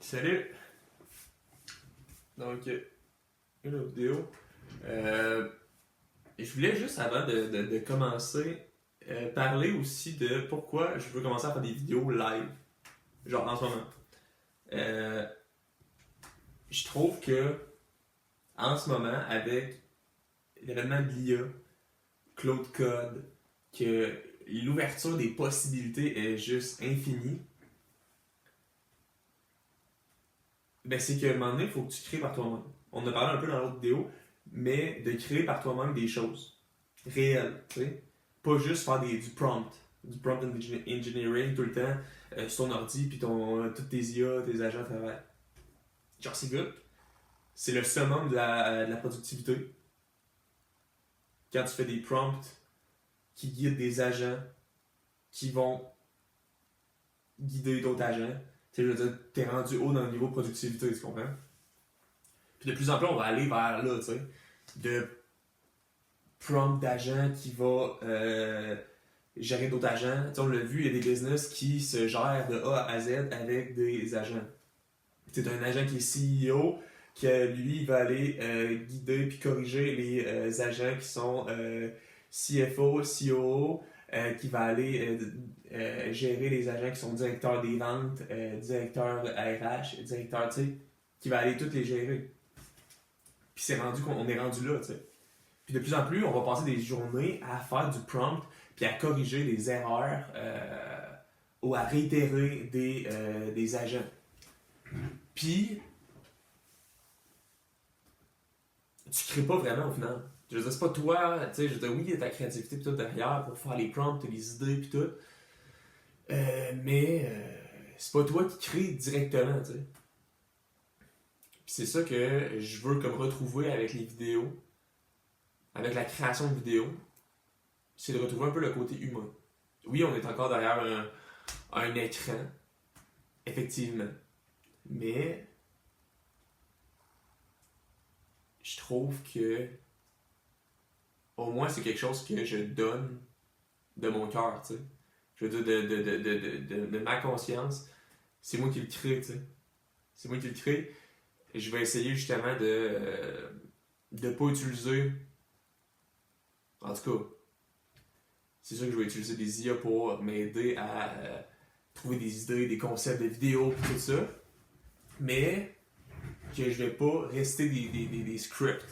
Salut! Donc, une autre vidéo. Je voulais juste, avant de commencer, parler aussi de pourquoi je veux commencer à faire des vidéos live. Genre en ce moment. Euh, je trouve que, en ce moment, avec l'événement de l'IA, Claude Code, que l'ouverture des possibilités est juste infinie, ben c'est qu'à un moment donné, il faut que tu crées par toi-même. On en a parlé un peu dans l'autre vidéo, mais de créer par toi-même des choses réelles, tu sais. Pas juste faire du prompt engineering tout le temps sur ton ordi, puis toutes tes IA, tes agents travaillent. Genre, c'est good. C'est le summum de la productivité. Quand tu fais des prompts qui guident des agents qui vont guider d'autres agents, tu sais, je veux dire, t'es rendu haut dans le niveau de productivité, tu comprends? Puis de plus en plus, on va aller vers là, tu sais. De prompt d'agent qui va gérer d'autres agents. T'sais, on l'a vu, il y a des business qui se gèrent de A à Z avec des agents. C'est un agent qui est CEO, qui lui va aller guider puis corriger les agents qui sont CFO, COO, qui va aller gérer les agents qui sont directeurs des ventes, directeurs RH, directeurs, tu sais, qui va aller toutes les gérer. Puis c'est rendu qu'on est rendu là, tu sais. Puis de plus en plus, on va passer des journées à faire du prompt puis à corriger des erreurs ou à réitérer des agents. Puis, tu crées pas vraiment au final. Je veux dire, c'est pas toi, tu sais, je veux dire, oui, il y a ta créativité pis tout derrière pour faire les prompts, les idées pis tout. Mais c'est pas toi qui crée directement, tu sais. Puis c'est ça que je veux comme retrouver avec les vidéos, avec la création de vidéos, c'est de retrouver un peu le côté humain. Oui, on est encore derrière un écran, effectivement. Mais je trouve que au moins c'est quelque chose que je donne de mon cœur, tu sais. Je veux dire, de ma conscience, c'est moi qui le crée, tu sais. C'est moi qui le crée. Et je vais essayer justement de pas utiliser. En tout cas, c'est sûr que je vais utiliser des IA pour m'aider à trouver des idées, des concepts de vidéos, tout ça. Mais que je vais pas rester des scripts.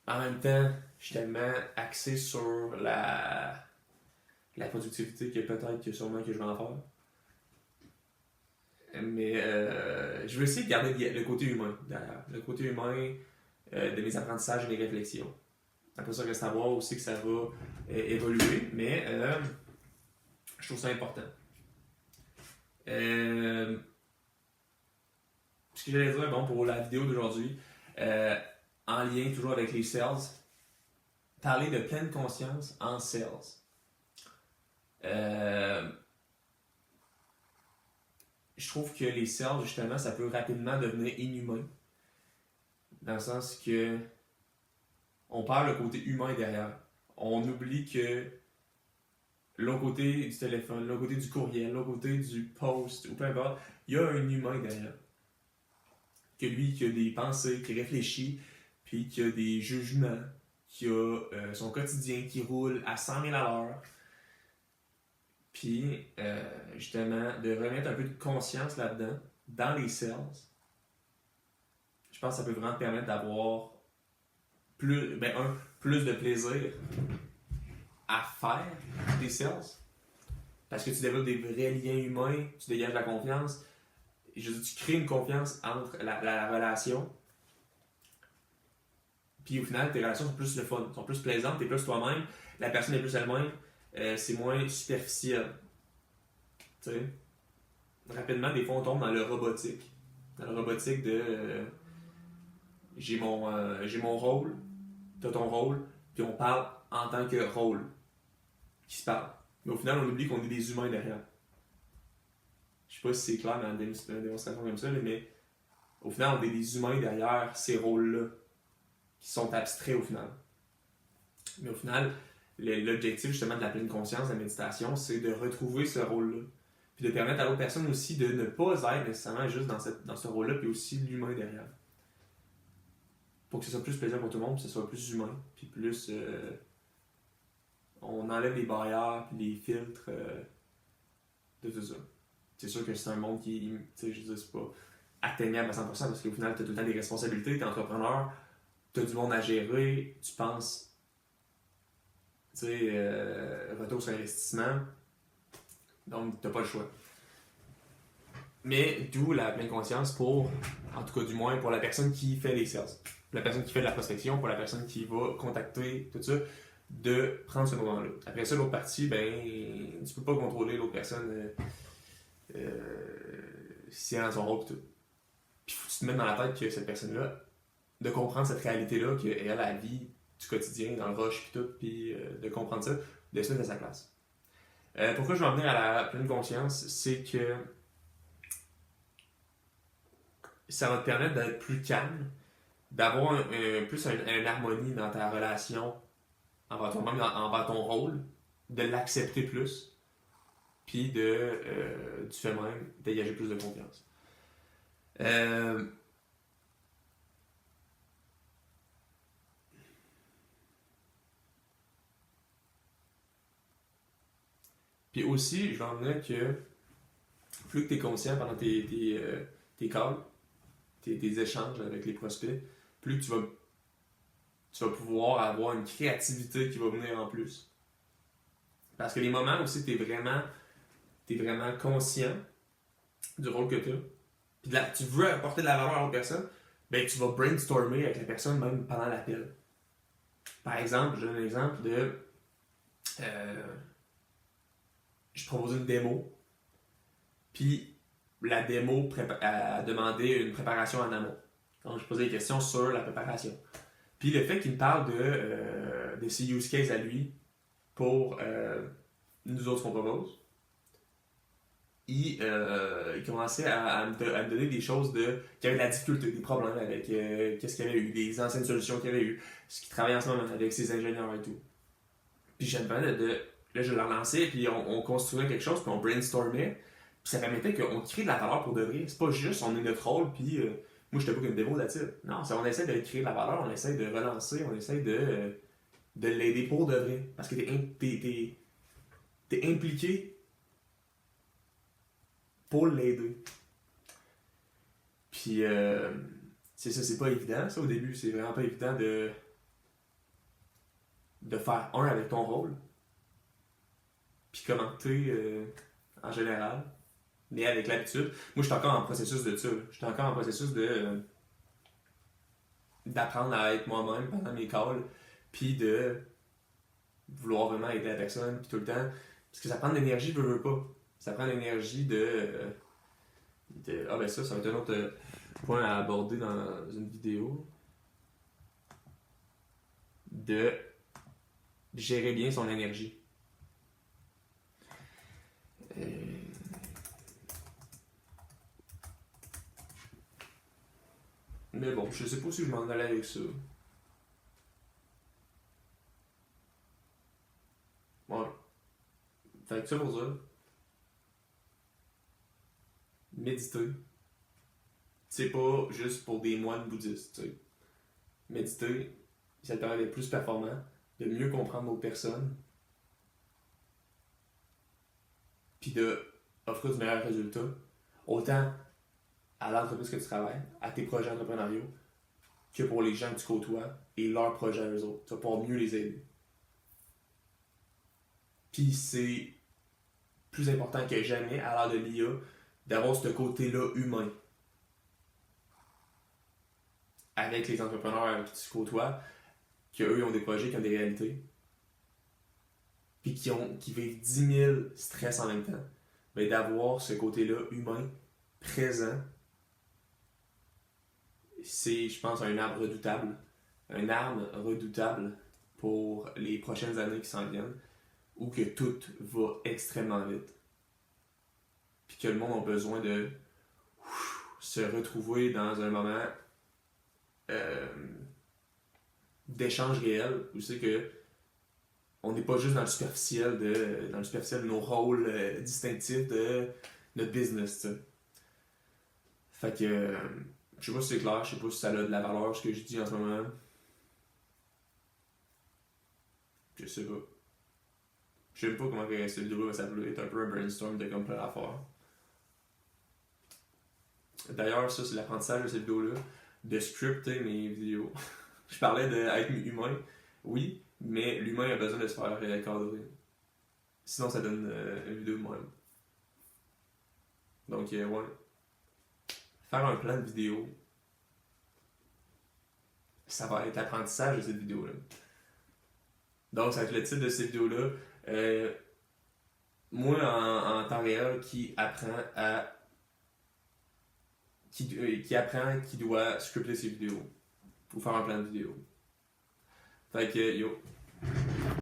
En même temps, je suis tellement axé sur la productivité que peut-être que sûrement que je vais en faire. Mais je veux essayer de garder le côté humain derrière. Le côté humain de mes apprentissages et mes réflexions. Après ça, reste à voir aussi que ça va évoluer, mais je trouve ça important. Ce que j'allais dire, bon, pour la vidéo d'aujourd'hui, en lien toujours avec les sales, parler de pleine conscience en sales. Je trouve que les sales, justement, ça peut rapidement devenir inhumain. Dans le sens que on perd le côté humain derrière. On oublie que l'autre côté du téléphone, l'autre côté du courriel, l'autre côté du post, ou peu importe, il y a un humain derrière. Que lui, qui a des pensées, qui réfléchit, puis qui a des jugements, qui a son quotidien qui roule à 100 000 à l'heure. Puis, justement, de remettre un peu de conscience là-dedans, dans les sales, je pense que ça peut vraiment te permettre d'avoir plus de plaisir à faire des sales. Parce que tu développes des vrais liens humains, tu dégages la confiance. Je veux dire, tu crées une confiance entre la relation. Puis au final, tes relations sont plus le fun, sont plus plaisantes, t'es plus toi-même, la personne est plus elle-même, c'est moins superficiel. Tu sais, rapidement, des fois, on tombe dans le robotique. Dans le robotique de j'ai mon rôle, t'as ton rôle, puis on parle en tant que rôle qui se parle. Mais au final, on oublie qu'on est des humains derrière. Je sais pas si c'est clair dans la démonstration comme ça, mais au final, on est des humains derrière ces rôles-là, qui sont abstraits au final. Mais au final, l'objectif justement de la pleine conscience, de la méditation, c'est de retrouver ce rôle-là. Puis de permettre à l'autre personne aussi de ne pas être nécessairement juste dans ce rôle-là, puis aussi l'humain derrière. Pour que ce soit plus plaisant pour tout le monde, que ce soit plus humain, puis plus... on enlève les barrières, puis les filtres de tout ça. C'est sûr que c'est un monde qui, tu sais, je veux dire, c'est pas atteignable à 100% parce qu'au final, tu as tout le temps des responsabilités, tu es entrepreneur, tu as du monde à gérer, tu penses, tu sais, retour sur investissement, donc tu n'as pas le choix. Mais d'où la pleine conscience pour, en tout cas du moins, pour la personne qui fait les sales, pour la personne qui fait de la prospection, pour la personne qui va contacter, tout ça, de prendre ce moment-là. Après ça, l'autre partie, ben, tu peux pas contrôler l'autre personne si elle est dans son rôle et tout. Puis faut que tu te mettes dans la tête que cette personne-là, de comprendre cette réalité-là, qu'elle a la vie du quotidien, dans le rush puis tout, puis de comprendre ça, de se mettre à sa place. Pourquoi je vais en venir à la pleine conscience, c'est que ça va te permettre d'être plus calme, d'avoir plus une harmonie dans ta relation envers toi-même, envers ton rôle, de l'accepter plus, puis du fait même dégager plus de confiance. Puis aussi, je vais en venir que plus que tu es conscient pendant tes calls, tes échanges avec les prospects, plus que tu vas pouvoir avoir une créativité qui va venir en plus. Parce que les moments aussi, tu es vraiment conscient du rôle que tu as, puis tu veux apporter de la valeur à l'autre personne, ben tu vas brainstormer avec la personne même pendant l'appel. Par exemple, je donne un exemple de je proposais une démo, puis la démo a demandé une préparation en amont. Donc je posais des questions sur la préparation. Puis le fait qu'il me parle de ses use cases à lui pour nous autres qu'on propose, il commençait à me donner des choses qui avaient de la difficulté, des problèmes avec qu'est-ce qu'il y avait eu, des anciennes solutions qu'il y avait eu, ce qu'il travaillait en ce moment avec ses ingénieurs et tout. Puis j'aime bien là je l'ai relancé, puis on construisait quelque chose, puis on brainstormait, puis ça permettait qu'on crée de la valeur pour de vrai. C'est pas juste on est notre rôle, puis moi je te book une démo là-dessus. Non, on essaie de créer de la valeur, on essaie de relancer, on essaie de l'aider pour de vrai. Parce que t'es impliqué pour l'aider. Puis, c'est ça, c'est pas évident, ça, au début. C'est vraiment pas évident de faire un avec ton rôle. Puis commenter en général. Mais avec l'habitude. Moi, je suis encore en processus de ça. Je suis encore en processus d'apprendre à être moi-même pendant mes calls. Puis de vouloir vraiment aider la personne. Puis tout le temps. Parce que ça prend de l'énergie, je veux pas. Ça prend de l'énergie ah ben ça va être un autre point à aborder dans une vidéo. De gérer bien son énergie. Mais bon, je sais pas si je m'en allais avec ça. Ouais. Fait que ça pour dire, méditer, c'est pas juste pour des moines bouddhistes, tu sais. Méditer, ça te permet d'être plus performant, de mieux comprendre d'autres personnes, puis de offrir du meilleur résultat, autant à l'entreprise que tu travailles, à tes projets entrepreneuriaux, que pour les gens que tu côtoies et leurs projets à eux autres. Tu vas pouvoir mieux les aider. Puis c'est plus important que jamais à l'heure de l'IA d'avoir ce côté-là humain avec les entrepreneurs avec qui tu côtoies, qu'eux ont des projets, qui ont des réalités, puis qui vivent 10 000 stress en même temps. Mais d'avoir ce côté-là humain, présent, c'est, je pense, un arme redoutable. Une arme redoutable pour les prochaines années qui s'en viennent, où que tout va extrêmement vite. Puis que le monde a besoin de se retrouver dans un moment d'échange réel, où c'est que on n'est pas juste dans le superficiel de nos rôles distinctifs de notre business, tu sais. Fait que, je sais pas si c'est clair, je sais pas si ça a de la valeur ce que je dis en ce moment. Je sais pas. Je sais même pas comment cette vidéo va s'appeler, c'est un peu un brainstorm de comme plein d'affaires. D'ailleurs, ça c'est l'apprentissage de cette vidéo-là, de scripter mes vidéos. Je parlais d'être humain, oui, mais l'humain a besoin de se faire cadrer. Sinon, ça donne une vidéo de moi-même. Donc, ouais. Faire un plan de vidéo, ça va être l'apprentissage de cette vidéo-là. Donc, ça va être le titre de cette vidéo-là. Moi, en temps réel, qui apprend, qui doit scripter ses vidéos. Ou faire un plan de vidéo. Fait que, yo.